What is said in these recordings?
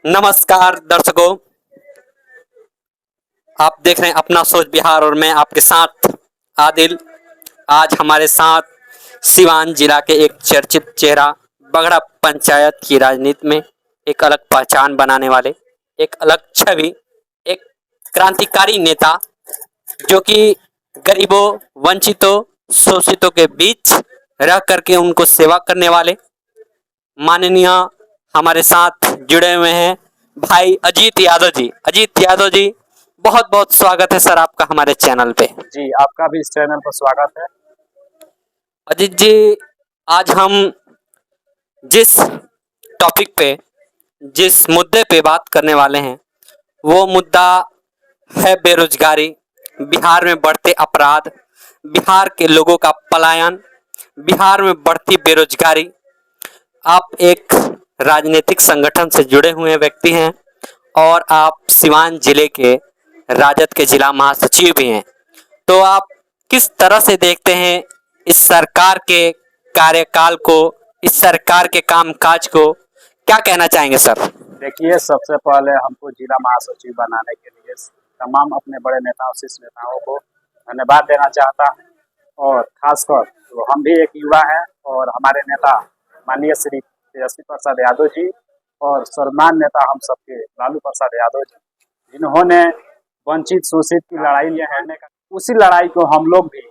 नमस्कार दर्शकों, आप देख रहे हैं अपना सोच बिहार और मैं आपके साथ आदिल। आज हमारे साथ सिवान जिला के एक चर्चित चेहरा, बगड़ा पंचायत की राजनीति में एक अलग पहचान बनाने वाले, एक अलग छवि, एक क्रांतिकारी नेता जो कि गरीबों, वंचितों, शोषितों के बीच रह करके उनको सेवा करने वाले माननीय हमारे साथ जुड़े हुए हैं भाई अजीत यादव जी। अजीत यादव जी, बहुत बहुत स्वागत है सर आपका हमारे चैनल पे। जी, आपका भी इस चैनल पर स्वागत है। अजीत जी, आज हम जिस टॉपिक पे, जिस मुद्दे पे बात करने वाले हैं वो मुद्दा है बेरोजगारी, बिहार में बढ़ते अपराध, बिहार के लोगों का पलायन, बिहार में बढ़ती बेरोजगारी। आप एक राजनीतिक संगठन से जुड़े हुए व्यक्ति हैं और आप सिवान जिले के राजद के जिला महासचिव भी हैं, तो आप किस तरह से देखते हैं इस सरकार के कार्यकाल को, इस सरकार के कामकाज को, क्या कहना चाहेंगे सर? देखिए, सबसे पहले हमको जिला महासचिव बनाने के लिए तमाम अपने बड़े नेताओं, शीर्ष नेताओं को धन्यवाद देना चाहता हूँ। और खासकर तो हम भी एक युवा हैं और हमारे नेता माननीय श्री तेजस्वी प्रसाद यादव जी और सम्मान नेता हम सबके लालू प्रसाद यादव जी, जिन्होंने वंचित शोषित की लड़ाई लड़ने का, उसी लड़ाई को हम लोग भी,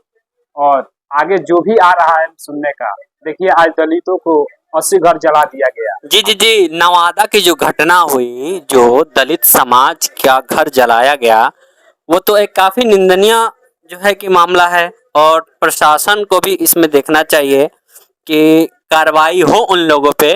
और आगे जो भी आ रहा है सुनने का। देखिए, आज दलितों को 80 घर जला दिया गया। जी जी जी, नवादा की जो घटना हुई, जो दलित समाज का घर जलाया गया, वो तो एक काफी निंदनीय जो है कि मामला है और प्रशासन को भी इसमें देखना चाहिए कि कार्रवाई हो उन लोगों पे।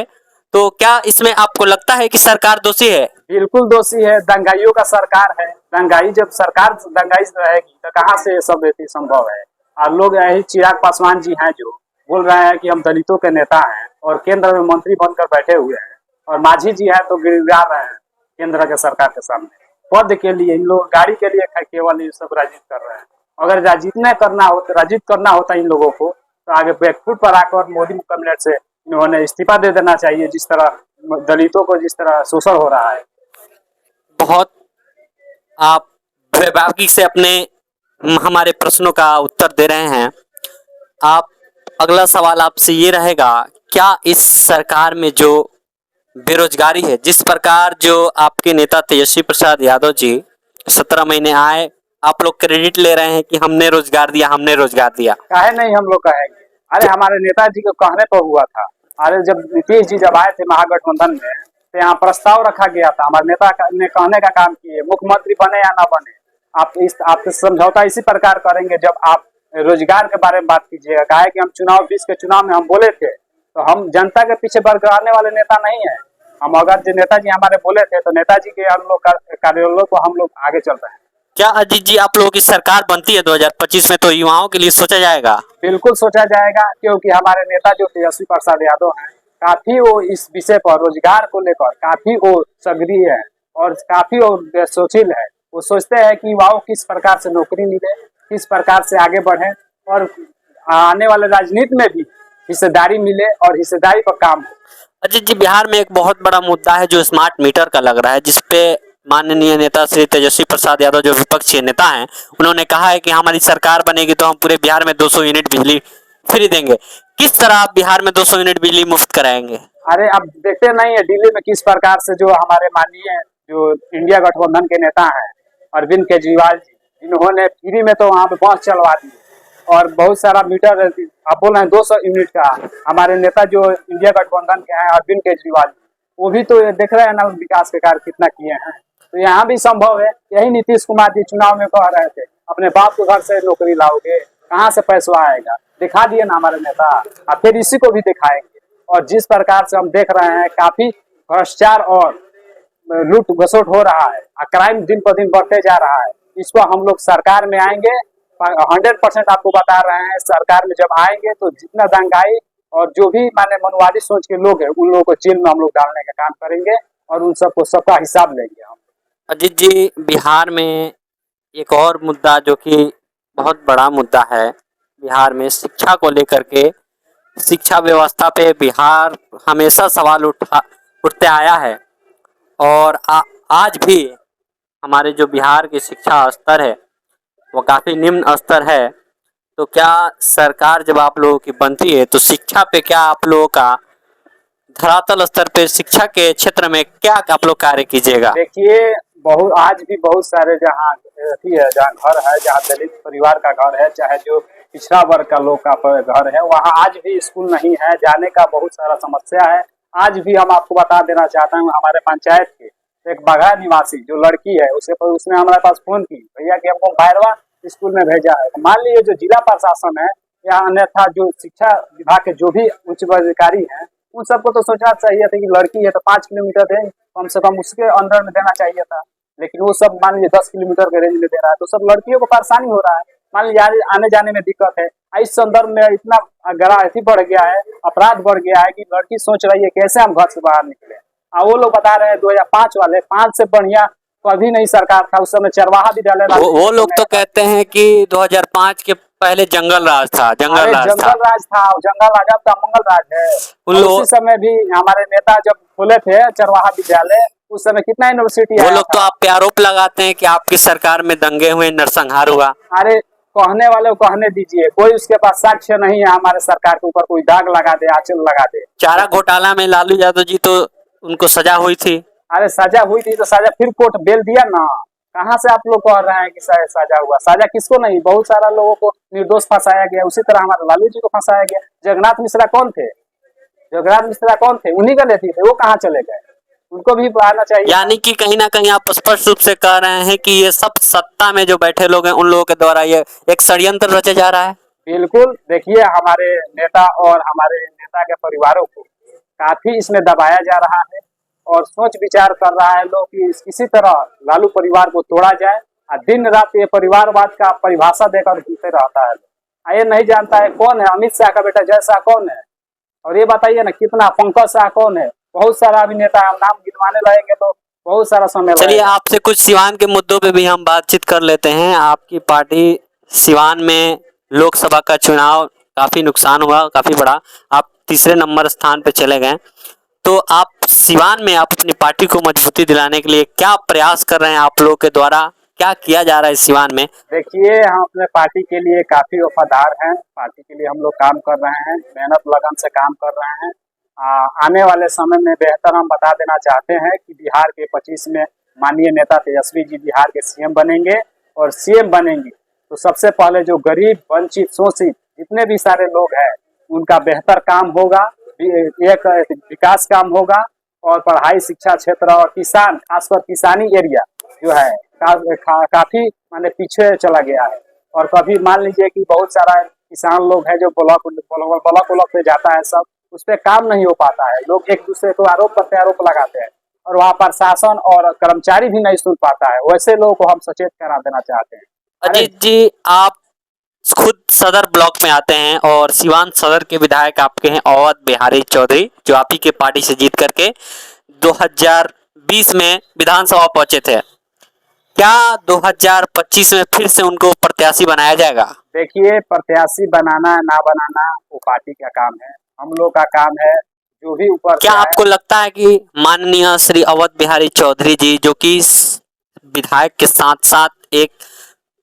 तो क्या इसमें आपको लगता है कि सरकार दोषी है? बिल्कुल दोषी है, दंगाइयों का सरकार है। दंगाई जब सरकार दंगाई रहेगी तो कहाँ से ये सब संभव है। और लोग यही चिराग पासवान जी हैं जो बोल रहे हैं कि हम दलितों के नेता हैं और केंद्र में मंत्री बनकर बैठे हुए हैं, और मांझी जी हैं तो गिड़गिड़ा रहे हैं केंद्र के सरकार के सामने पद के लिए। इन लोग गाड़ी के लिए केवल ये सब राजनीति कर रहे हैं। अगर राजनीति करना होता इन लोगों को तो आगे बैकफुट पर आकर मोदी कैबिनेट से इन्होंने इस्तीफा दे देना चाहिए, जिस तरह दलितों को जिस तरह शोषण हो रहा है। बहुत आप बेबाकी से अपने हमारे प्रश्नों का उत्तर दे रहे हैं। आप, अगला सवाल आपसे ये रहेगा, क्या इस सरकार में जो बेरोजगारी है, जिस प्रकार जो आपके नेता तेजस्वी प्रसाद यादव जी 17 महीने आए, आप लोग क्रेडिट ले रहे हैं कि हमने रोजगार दिया, हमने रोजगार दिया, काहे नहीं हम लोग कहेंगे। अरे हमारे नेताजी को कहने पर हुआ था। अरे जब नीतीश जी जब आए थे महागठबंधन में तो यहाँ प्रस्ताव रखा गया था, हमारे नेता ने कहने का काम किए, मुख्यमंत्री बने या ना बने, आप समझौता इसी प्रकार करेंगे जब आप रोजगार के बारे में बात कीजिएगा। कहा है कि हम चुनाव 20 के चुनाव में हम बोले थे, तो हम जनता के पीछे बरगड़ाने वाले नेता नहीं है। हम अगर जो नेताजी हमारे बोले थे तो नेताजी के हम लोग कार्यालयों को हम लोग आगे चल रहे हैं। क्या अजीत जी, आप लोगों की सरकार बनती है 2025 में तो युवाओं के लिए सोचा जाएगा? बिल्कुल सोचा जाएगा, क्योंकि हमारे नेता जो तेजस्वी प्रसाद यादव हैं, काफी वो इस विषय पर, रोजगार को लेकर काफी वो सक्रिय है और काफी वो सोचिल है। वो सोचते हैं कि युवाओं किस प्रकार से नौकरी मिले, किस प्रकार से आगे बढ़े और आने वाले राजनीति में भी हिस्सेदारी मिले और हिस्सेदारी पर काम हो। अजीत जी, बिहार में एक बहुत बड़ा मुद्दा है जो स्मार्ट मीटर का लग रहा है, जिसपे माननीय नेता श्री तेजस्वी प्रसाद यादव जो विपक्षी नेता हैं, उन्होंने कहा है कि हमारी सरकार बनेगी तो हम पूरे बिहार में 200 यूनिट बिजली फ्री देंगे। किस तरह आप बिहार में 200 यूनिट बिजली मुफ्त कराएंगे? अरे अब देखते नहीं है दिल्ली में किस प्रकार से जो हमारे माननीय जो इंडिया गठबंधन के नेता हैं अरविंद केजरीवाल जी, इन्होंने फ्री में तो वहाँ पे बस चलवा दी और बहुत सारा मीटर, आप बोल रहे हैं 200 यूनिट का। हमारे नेता जो इंडिया गठबंधन के हैं अरविंद केजरीवाल, वो भी तो देख रहे हैं ना विकास के कार्य कितना किए हैं। तो यहाँ भी संभव है। यही नीतीश कुमार जी चुनाव में कह रहे थे अपने बाप के घर से नौकरी लाओगे, कहाँ से पैसा आएगा, दिखा दिए ना हमारे नेता, अब फिर इसी को भी दिखाएंगे। और जिस प्रकार से हम देख रहे हैं काफी भ्रष्टाचार और लूट घसोट हो रहा है, क्राइम दिन पर दिन बढ़ते जा रहा है, इस पर हम लोग सरकार में आएंगे 100% आपको बता रहे हैं। सरकार में जब आएंगे तो जितना दंगाई और जो भी माने मनवादी सोच के लोग हैं उन लोगों को जेल में हम लोग डालने का काम करेंगे और उन सबको सबका हिसाब लेंगे हम। अजीत जी, बिहार में एक और मुद्दा जो कि बहुत बड़ा मुद्दा है, बिहार में शिक्षा को लेकर के, शिक्षा व्यवस्था पे बिहार हमेशा सवाल उठते आया है और आज भी हमारे जो बिहार की शिक्षा स्तर है वो काफ़ी निम्न स्तर है। तो क्या सरकार जब आप लोगों की बनती है तो शिक्षा पे क्या आप लोगों का धरातल स्तर पे शिक्षा के क्षेत्र में क्या आप लोग कार्य कीजिएगा? देखिए, बहुत आज भी बहुत सारे जहाँ अथी है, जहाँ घर है, जहाँ दलित परिवार का घर है, चाहे जो पिछड़ा वर्ग का लोग का घर है, वहाँ आज भी स्कूल नहीं है, जाने का बहुत सारा समस्या है। आज भी हम आपको बता देना चाहता हूँ, हमारे पंचायत के एक बगहा निवासी जो लड़की है, उसने हमारे पास फोन की, भैया कि हमको भैरवा स्कूल में भेजा है। तो मान लीजिए जो जिला प्रशासन है या अन्यथा जो शिक्षा विभाग के जो भी उच्च अधिकारी हैं, उन सबको तो सोचना चाहिए था कि लड़की है तो 5 किलोमीटर है, कम से कम उसके अंदर में देना चाहिए था। लेकिन वो सब मान लीजिए 10 किलोमीटर के रेंज में दे रहा है, तो सब लड़कियों को परेशानी हो रहा है। मान लीजिए आने जाने में दिक्कत है। इस संदर्भ में इतना गराहती बढ़ गया है, अपराध बढ़ गया है कि लड़की सोच रही है कैसे हम घर से बाहर निकले। वो लोग बता रहे हैं 2005 वाले, 5 से बढ़िया कभी नहीं सरकार था उस समय। चरवाहा विद्यालय वो लोग तो कहते हैं कि 2005 के पहले जंगल राज था, जंगल राज था। जंगल राज था, जंगल राजा का मंगल राज है। उन और लोग उसी समय भी हमारे नेता जब खोले थे चरवाहा विद्यालय, उस समय कितना यूनिवर्सिटी वो आया लोग तो था। आप पे आरोप लगाते हैं कि आपकी सरकार में दंगे हुए, नरसंहार हुआ। अरे कहने वाले को कहने दीजिए, कोई उसके पास साक्ष्य नहीं है हमारे सरकार के ऊपर कोई दाग लगा दे, आंचल लगा दे। चारा घोटाला में लालू यादव जी तो उनको सजा हुई थी। अरे सजा हुई थी तो सजा फिर कोर्ट बेल दिया ना। कहाँ से आप लोग कह रहे हैं कि सजा हुआ? सजा किसको नहीं, बहुत सारा लोगों को निर्दोष फंसाया गया। उसी तरह हमारे लालू जी को फंसाया गया। जगन्नाथ मिश्रा कौन थे? जगन्नाथ मिश्रा कौन थे? उन्हीं का नेत्री थे, वो कहाँ चले गए? उनको भी आना चाहिए। यानी कि कहीं ना कहीं आप स्पष्ट रूप से कह रहे हैं कि ये सब सत्ता में जो बैठे लोग हैं उन लोगों के द्वारा ये एक षड्यंत्र रचा जा रहा है। बिल्कुल, देखिए हमारे नेता और हमारे नेता के परिवारों को काफी इसमें दबाया जा रहा है और सोच विचार कर रहा है लोग कि किसी तरह लालू परिवार को तोड़ा जाए। और दिन रात ये परिवारवाद का परिभाषा देकर जीते रहता है। ये नहीं जानता है कौन है अमित शाह का बेटा जय शाह कौन है, और ये बताइए ना कितना पंकज शाह कौन है। बहुत सारा अभिनेता, हम नाम गिनवाने लगेंगे तो बहुत सारा समय चलिए लगेगा। आपसे कुछ सिवान के मुद्दों पे भी हम बातचीत कर लेते हैं। आपकी पार्टी सिवान में लोकसभा का चुनाव काफी नुकसान हुआ, काफी बड़ा, आप तीसरे नंबर स्थान पे चले गए। तो आप सिवान में आप अपनी पार्टी को मजबूती दिलाने के लिए क्या प्रयास कर रहे हैं? आप लोगों के द्वारा क्या किया जा रहा है सिवान में? देखिए, हम अपने पार्टी के लिए काफी वफादार हैं। पार्टी के लिए हम लोग काम कर रहे हैं, मेहनत लगन से काम कर रहे हैं। आने वाले समय में बेहतर हम बता देना चाहते हैं कि बिहार के 25 में माननीय नेता तेजस्वी जी बिहार के सीएम बनेंगे। और सीएम बनेंगे तो सबसे पहले जो गरीब, वंचित, शोषित जितने भी सारे लोग हैं उनका बेहतर काम होगा, एक विकास काम होगा। और पढ़ाई, शिक्षा क्षेत्र और किसान, खासकर किसानी एरिया जो है काफी माने पीछे चला गया है। और कभी मान लीजिए कि बहुत सारा किसान लोग हैं जो ब्लॉक पे जाता है, सब उस पर काम नहीं हो पाता है। लोग एक दूसरे को आरोप करते हैं, आरोप लगाते हैं, और वहाँ प्रशासन और कर्मचारी भी नहीं सुन पाता है। वैसे लोगों को हम सचेत करा देना चाहते हैं। अजीत जी, आप खुद सदर ब्लॉक में आते हैं और सिवान सदर के विधायक आपके हैं अवध बिहारी चौधरी, जो आप ही के पार्टी से जीत करके 2020 में विधानसभा पहुंचे थे। क्या 2025 में फिर से उनको प्रत्याशी बनाया जाएगा? देखिए, प्रत्याशी बनाना ना बनाना वो पार्टी का काम है, हम लोग का काम है जो भी ऊपर। क्या आपको लगता है कि माननीय श्री अवध बिहारी चौधरी जी, जो कि विधायक के साथ साथ एक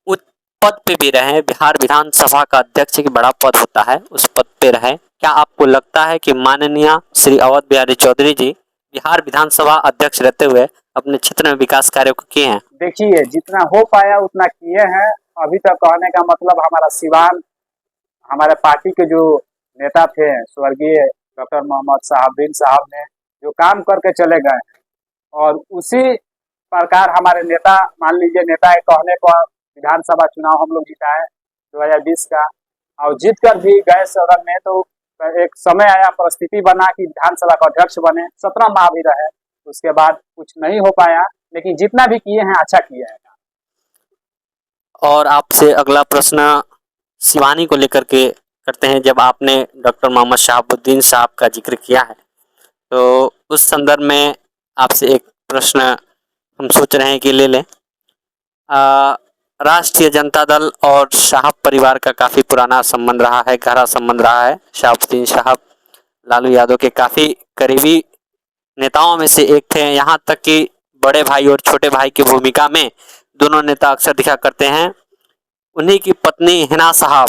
उच्च पद पे भी रहे, बिहार विधानसभा का अध्यक्ष की बड़ा पद होता है, उस पद पे रहे, क्या आपको लगता है कि माननीय श्री अवध बिहारी चौधरी जी बिहार विधानसभा अध्यक्ष रहते हुए अपने क्षेत्र में विकास कार्यों को किए हैं? देखिए, जितना हो पाया उतना किए हैं। अभी तक कहने का मतलब हमारा सिवान, हमारे पार्टी के जो नेता थे स्वर्गीय डॉक्टर मोहम्मद साहब ने जो काम करके चले गए, और उसी प्रकार हमारे नेता, मान लीजिए नेता के कहने पर विधानसभा चुनाव हम लोग जिताए 2020 का, और जीत कर भी गए सदन में। तो एक समय आया, परिस्थिति बना कि विधानसभा का अध्यक्ष बने, 17 माह भी रहे। उसके बाद कुछ नहीं हो पाया, लेकिन जितना भी किए हैं अच्छा किए हैं। और आपसे अगला प्रश्न शिवानी को लेकर के करते हैं। जब आपने डॉक्टर मोहम्मद शहाबुद्दीन साहब का जिक्र किया है तो उस संदर्भ में आपसे एक प्रश्न हम सोच रहे हैं कि ले लें। राष्ट्रीय जनता दल और साहब परिवार का काफ़ी पुराना संबंध रहा है, गहरा संबंध रहा है। शहाबुद्दीन साहब लालू यादव के काफ़ी करीबी नेताओं में से एक थे। यहाँ तक कि बड़े भाई और छोटे भाई की भूमिका में दोनों नेता अक्सर दिखा करते हैं। उन्हीं की पत्नी हिना साहब,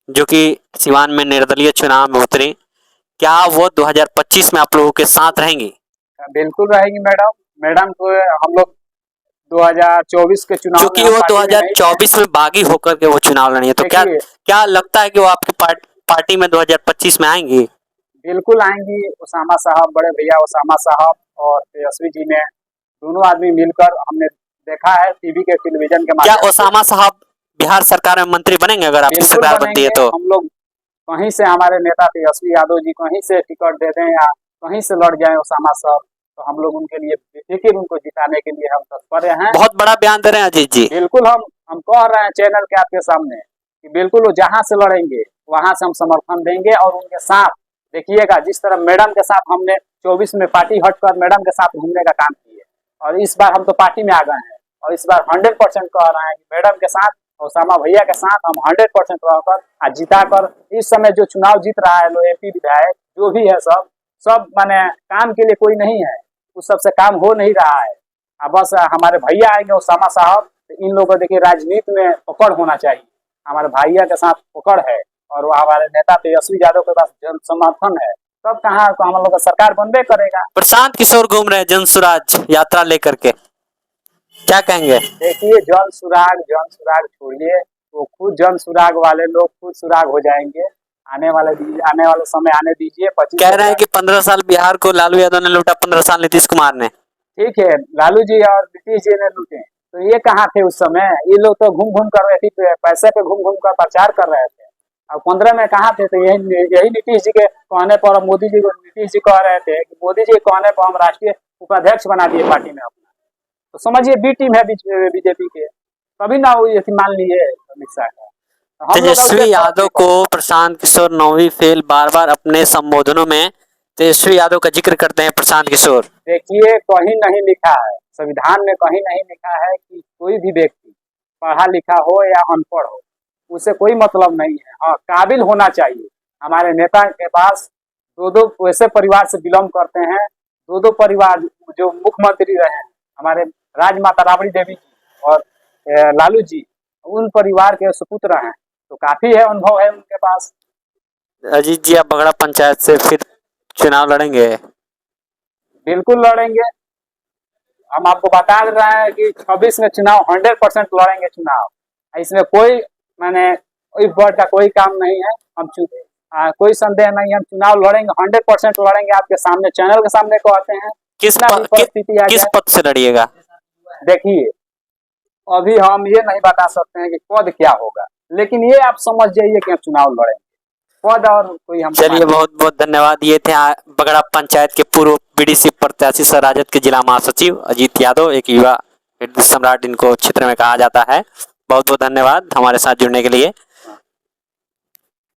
जो कि सिवान में निर्दलीय चुनाव में उतरी, क्या वो 2025 में आप लोगों के साथ रहेंगी? बिल्कुल रहेगी मैडम। मैडम को हम लोग 2024 के चुनाव क्योंकि में हम वो पार्टी में नहीं थे। 2024 में बागी होकर के वो चुनाव लड़ी है, तो क्या देखिए, क्या लगता है कि वो आपकी पार्टी में 2025 में आएंगी? बिल्कुल आएंगी। उसामा साहब, बड़े भैया उसामा साहब और तेजस्वी जी ने दोनों आदमी मिलकर, हमने देखा है टीवी के, टेलीविजन के क्या माध्यम से। ओसामा साहब बिहार सरकार में मंत्री बनेंगे अगर आपकी बिल्कुल सरकार बनती है बनेंगे। तो? हम लोग कहीं से, हमारे नेता तेजस्वी यादव जी कहीं से टिकट दे दें या कहीं से लड़ जाए ओसामा साहब, तो हम लोग उनके लिए बेफिक्र, उनको जिताने के लिए हम तत्पर हैं। बहुत बड़ा बयान दे रहे हैं अजीत जी। बिल्कुल हम कह रहे हैं चैनल के आपके सामने कि बिल्कुल वो जहाँ से लड़ेंगे वहां से हम समर्थन देंगे। और उनके साथ देखिएगा, जिस तरह मैडम के साथ हमने 24 में पार्टी हटकर मैडम के साथ घूमने का काम किया, और इस बार हम तो पार्टी में आ गए हैं, और इस बार 100% कह रहे हैं कि मैडम के साथ, ओसामा भैया के साथ हम 100% रहकर आज जिताकर, इस समय जो चुनाव जीत रहा है लो एमपी विधायक जो भी है, सब माने काम के लिए कोई नहीं है, उस सबसे काम हो नहीं रहा है। अब बस हमारे भैया आएंगे ओसामा साहब, तो इन लोगों को देखिए राजनीति में पकड़ होना चाहिए। हमारे भैया के साथ पकड़ है, और वो हमारे नेता तेजस्वी यादव के पास जन समर्थन है, तब कहाँ तो हम लोग का सरकार बनबे करेगा। प्रशांत किशोर घूम रहे हैं जन सुराज यात्रा लेकर के, क्या कहेंगे? देखिए, जन सुराग छोड़िए, वो खुद जन सुराग वाले लोग खुद सुराग हो जाएंगे। आने वाले समय आने दीजिए। 25 कह रहे हैं कि 15 साल बिहार को लालू यादव ने लूटा, 15 साल नीतीश कुमार ने। ठीक है, लालू जी और नीतीश जी ने लूटे, तो ये कहाँ थे उस समय? ये लोग तो घूम घूम कर रहे थे, पैसे पे घूम घूम कर प्रचार कर रहे थे। अब 15 में कहाँ थे? तो यही नीतीश जी के कहने पर, मोदी जी को नीतीश जी कह रहे थे कि मोदी जी के कहने पर हम राष्ट्रीय उपाध्यक्ष बना दिए पार्टी में अपना। तो समझिए बी टीम है बीजेपी के, तभी ना वो ये मान लिए अमित शाह का। तो हम लोग तेजस्वी यादव को प्रशांत किशोर 9वीं फेल, बार बार अपने संबोधनों में तेजस्वी यादव का जिक्र करते हैं प्रशांत किशोर। देखिए, कहीं नहीं लिखा है, संविधान में कहीं नहीं लिखा है कि कोई भी व्यक्ति पढ़ा लिखा हो या अनपढ़ हो, उससे कोई मतलब नहीं है। हाँ, काबिल होना चाहिए। हमारे नेता के पास दो वैसे परिवार से बिलोंग करते हैं, दो परिवार जो मुख्यमंत्री रहे हैं, हमारे राजमाता राबड़ी देवी जी और लालू जी, उन परिवार के सुपुत्र हैं, तो काफी है, अनुभव है उनके पास। अजीत जी, आप बगड़ा पंचायत से फिर चुनाव लड़ेंगे? बिल्कुल लड़ेंगे। हम आपको बता रहे हैं कि 26 में चुनाव 100% लड़ेंगे चुनाव। इसमें कोई मैंने इस वर्ड का कोई काम नहीं है। कोई संदेह नहीं है, हम चुनाव लड़ेंगे, 100% लड़ेंगे। आपके सामने, चैनल के सामने कहते हैं। किस पद से लड़िएगा? देखिए, अभी हम ये नहीं बता सकते हैं कि पद क्या होगा, लेकिन ये आप समझ जाइए कि हम चुनाव लड़ेंगे। पद और कोई हम। चलिए, बहुत बहुत धन्यवाद। ये थे बगड़ा पंचायत के पूर्व बीडीसी प्रत्याशी सह राजद के जिला महासचिव अजीत यादव, एक युवा सम्राट इनको क्षेत्र में कहा जाता है। बहुत बहुत धन्यवाद हमारे साथ जुड़ने के लिए।